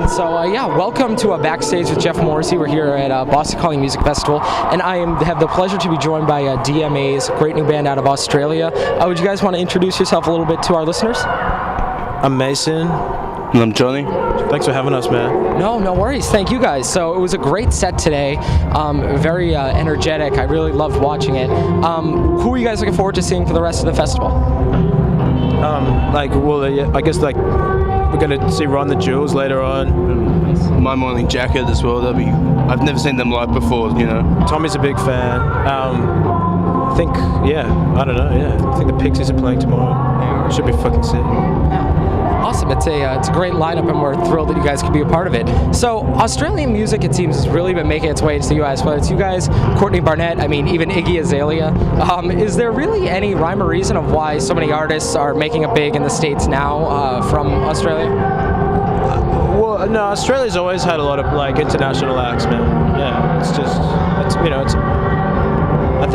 And so, welcome to Backstage with Geoffrey Morrissey. We're here at Boston Calling Music Festival, and have the pleasure to be joined by DMAs, a great new band out of Australia. Would you guys want to introduce yourself a little bit to our listeners? I'm Mason. And I'm Johnny. Thanks for having us, man. No worries. Thank you guys. So it was a great set today. Very energetic. I really loved watching it. Who are you guys looking forward to seeing for the rest of the festival? I guess we're going to see Ron the Jewels later on. My Morning Jacket as well. I've never seen them live before, you know. Tommy's a big fan. I think the Pixies are playing tomorrow. Should be fucking sick. Awesome. It's a great lineup, and we're thrilled that you guys could be a part of it. So Australian music, it seems, has really been making its way into the U.S., whether it's you guys, Courtney Barnett, even Iggy Azalea. Is there really any rhyme or reason of why so many artists are making it big in the States now from Australia? Well, no, Australia's always had a lot of international acts, man. Yeah, I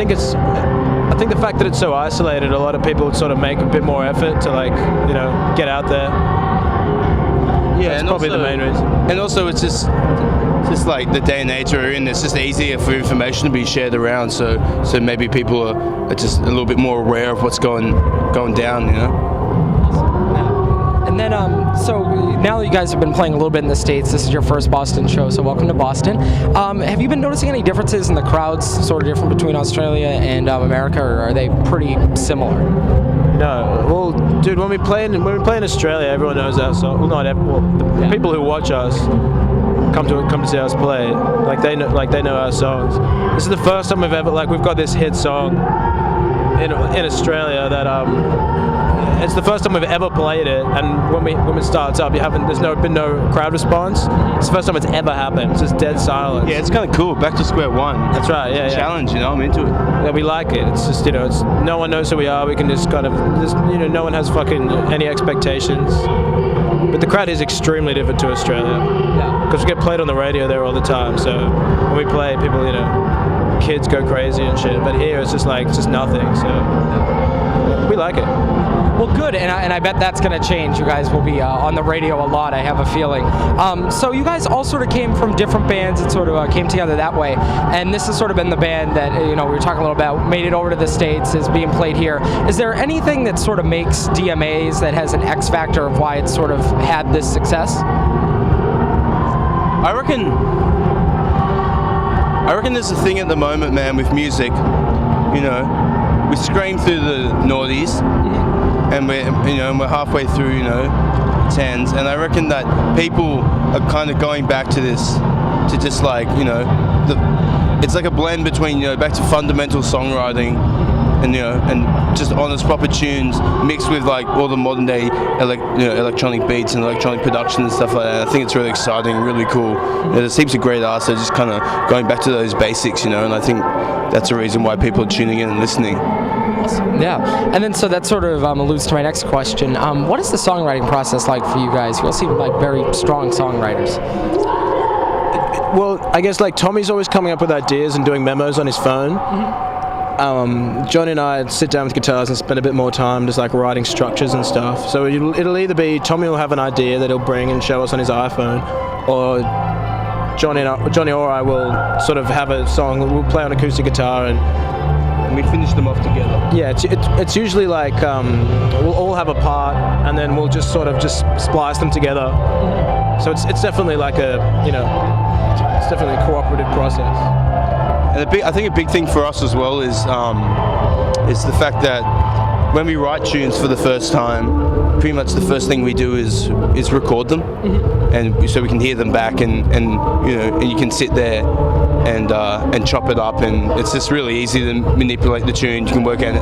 think the fact that it's so isolated, a lot of people would sort of make a bit more effort to get out there. Yeah, that's probably the main reason. And also, it's just like the day and age we're in. It's just easier for information to be shared around. So maybe people are just a little bit more aware of what's going down, you know. And then, so now that you guys have been playing a little bit in the States, this is your first Boston show, so welcome to Boston. Have you been noticing any differences in the crowds, sort of different between Australia and America, or are they pretty similar? No, well, dude, when we play in Australia, everyone knows our song. Well, not everyone. The people who watch us come to see us play. They know our songs. This is the first time we've got this hit song in Australia that it's the first time we've ever played it, and when it starts up, there's been no crowd response. It's the first time it's ever happened. It's just dead silence. Yeah, it's kind of cool. Back to square one. That's right. Yeah, challenge. You know, I'm into it. Yeah, we like it. It's just it's no one knows who we are. We can just no one has fucking any expectations. But the crowd is extremely different to Australia. Yeah. Because we get played on the radio there all the time. So when we play, people, kids go crazy and shit. But here it's just nothing. So we like it. Well, good, and I bet that's going to change. You guys will be on the radio a lot, I have a feeling. So you guys all sort of came from different bands and sort of came together that way, and this has sort of been the band that, we were talking a little about, made it over to the States, is being played here. Is there anything that sort of makes DMAs that has an X factor of why it's sort of had this success? I reckon there's a thing at the moment, man, with music, we scream through the noughties, and we're halfway through, tens, and I reckon that people are kind of going back to this, to just it's like a blend between, back to fundamental songwriting, and just honest proper tunes mixed with all the modern day electronic beats and electronic production and stuff like that. I think it's really exciting, really cool. There's heaps of great artists that are just kind of going back to those basics, and I think that's the reason why people are tuning in and listening. Awesome. Yeah, and then so that sort of alludes to my next question. What is the songwriting process like for you guys? You all seem like very strong songwriters. Well, I guess Tommy's always coming up with ideas and doing memos on his phone. Mm-hmm. Johnny and I sit down with guitars and spend a bit more time just writing structures and stuff. So it'll either be Tommy will have an idea that he'll bring and show us on his iPhone, or Johnny or I will sort of have a song. We'll play on acoustic guitar and we finish them off together. Yeah, it's usually we'll all have a part and then we'll just sort of splice them together. So it's definitely it's definitely a cooperative process. And I think a big thing for us as well is the fact that when we write tunes for the first time, pretty much the first thing we do is record them, and so we can hear them back, and you can sit there and chop it up, and it's just really easy to manipulate the tune. You can work out it,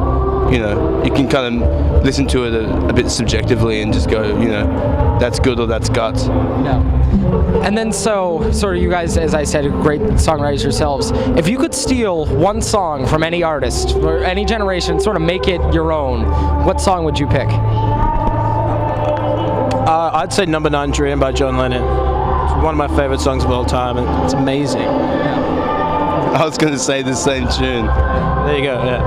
you can kind of listen to it a bit subjectively and just go, that's good or that's guts. Yeah. And then so sort of you guys, as I said, great songwriters yourselves. If you could steal one song from any artist or any generation, sort of make it your own, what song would you pick? I'd say Number 9 Dream by John Lennon. It's one of my favorite songs of all time, and it's amazing. I was going to say the same tune. There you go, yeah.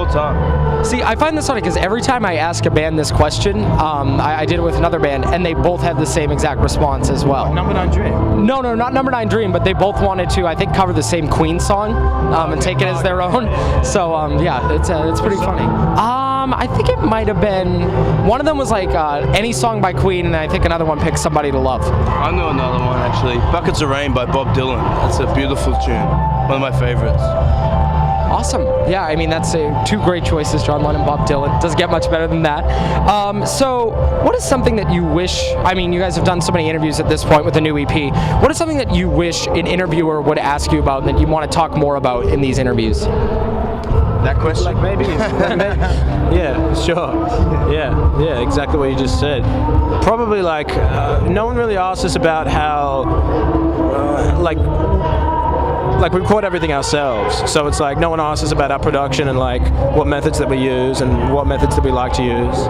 all time. See, I find this funny because every time I ask a band this question, I did it with another band, and they both had the same exact response as well. Number 9 Dream. No, not Number 9 Dream, but they both wanted to, I think, cover the same Queen song and take it as their own. So, yeah, it's pretty funny. I think it might have been, one of them was like any song by Queen, and I think another one picked Somebody to Love. I know another one, actually. Buckets of Rain by Bob Dylan. That's a beautiful tune. One of my favorites. Awesome. Yeah, I mean, that's two great choices, John Lennon, Bob Dylan. Doesn't get much better than that. So what is something that you wish, I mean, you guys have done so many interviews at this point with the new EP. What is something that you wish an interviewer would ask you about and that you want to talk more about in these interviews? That question? Like maybe. Yeah, sure. Yeah, exactly what you just said. Probably like, no one really asked us about how, like we record everything ourselves, so it's like no one asks us about our production and like what methods that we use and what methods that we like to use,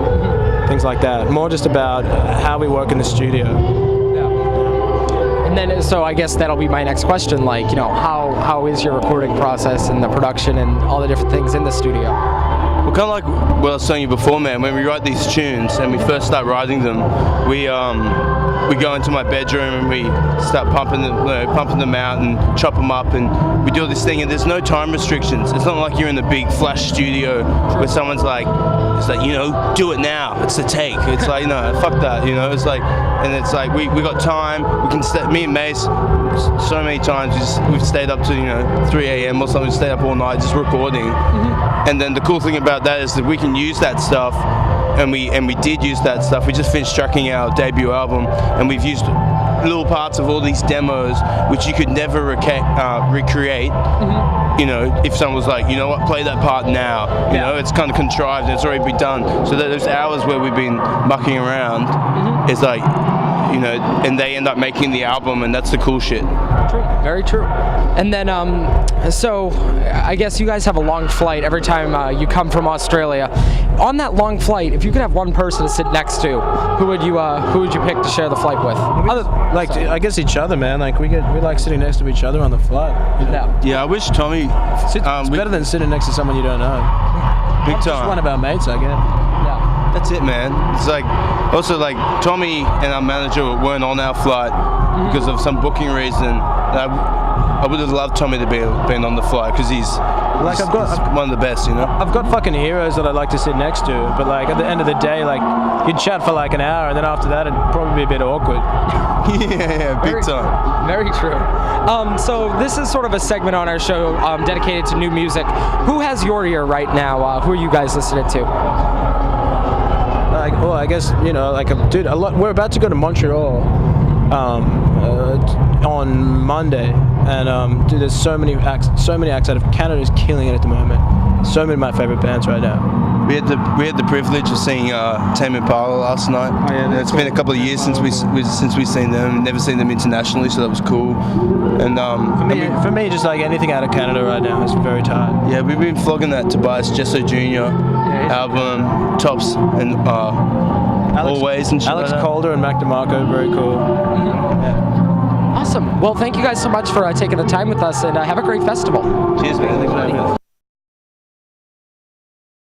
things like that. More just about how we work in the studio. Yeah. And then, so I guess that'll be my next question. Like, you know, how is your recording process and the production and all the different things in the studio? Well, kind of like what I was telling you before, man. When we write these tunes and we first start writing them, we go into my bedroom and we start pumping them out and chop them up, and we do this thing. And there's no time restrictions. It's not like you're in the big flash studio where someone's like, it's like, you know, do it now. It's the take. It's like, no, fuck that. You know, it's like, and it's like we got time. We can me and Mace, so many times we've stayed up to 3 a.m. or something. Stayed up all night just recording. And then the cool thing about that is that we can use that stuff, and we did use that stuff. We just finished tracking our debut album, and we've used little parts of all these demos which you could never recreate. You know, if someone was like, you know what, play that part now. You know, it's kind of contrived and it's already been done. So that those hours where we've been mucking around is like, you know, and they end up making the album, and that's the cool shit. True. Very true. And then, so I guess you guys have a long flight every time you come from Australia. On that long flight, if you could have one person to sit next to, who would you pick to share the flight with? I guess each other, man. Like we like sitting next to each other on the flight. You know? Yeah, I wish Tommy. It's better than sitting next to someone you don't know. Big time. Just one of our mates, I guess. That's it, man. It's like, also like Tommy and our manager weren't on our flight because of some booking reason. I would have loved Tommy to be on the flight because he's one of the best, you know. I've got fucking heroes that I like to sit next to, but like at the end of the day, like you'd chat for like an hour, and then after that it'd probably be a bit awkward. Yeah, big time. Very true. So this is sort of a segment on our show dedicated to new music. Who has your ear right now? Who are you guys listening to? Well, I guess, you know, like, dude, we're about to go to Montreal on Monday, and dude, there's so many acts out of Canada's killing it at the moment. So many of my favorite bands right now. We had the privilege of seeing Tame Impala last night. Oh, yeah, it's been a couple of years since we've seen them. Never seen them internationally, so that was cool. And for me, just like anything out of Canada right now is very tight. Yeah, we've been flogging that Tobias Jesso Jr. album, Tops, and Always and shit. Alex like that. Calder and Mac DeMarco, very cool. Awesome. Well, thank you guys so much for taking the time with us, and have a great festival. Cheers, man. Thanks for having us.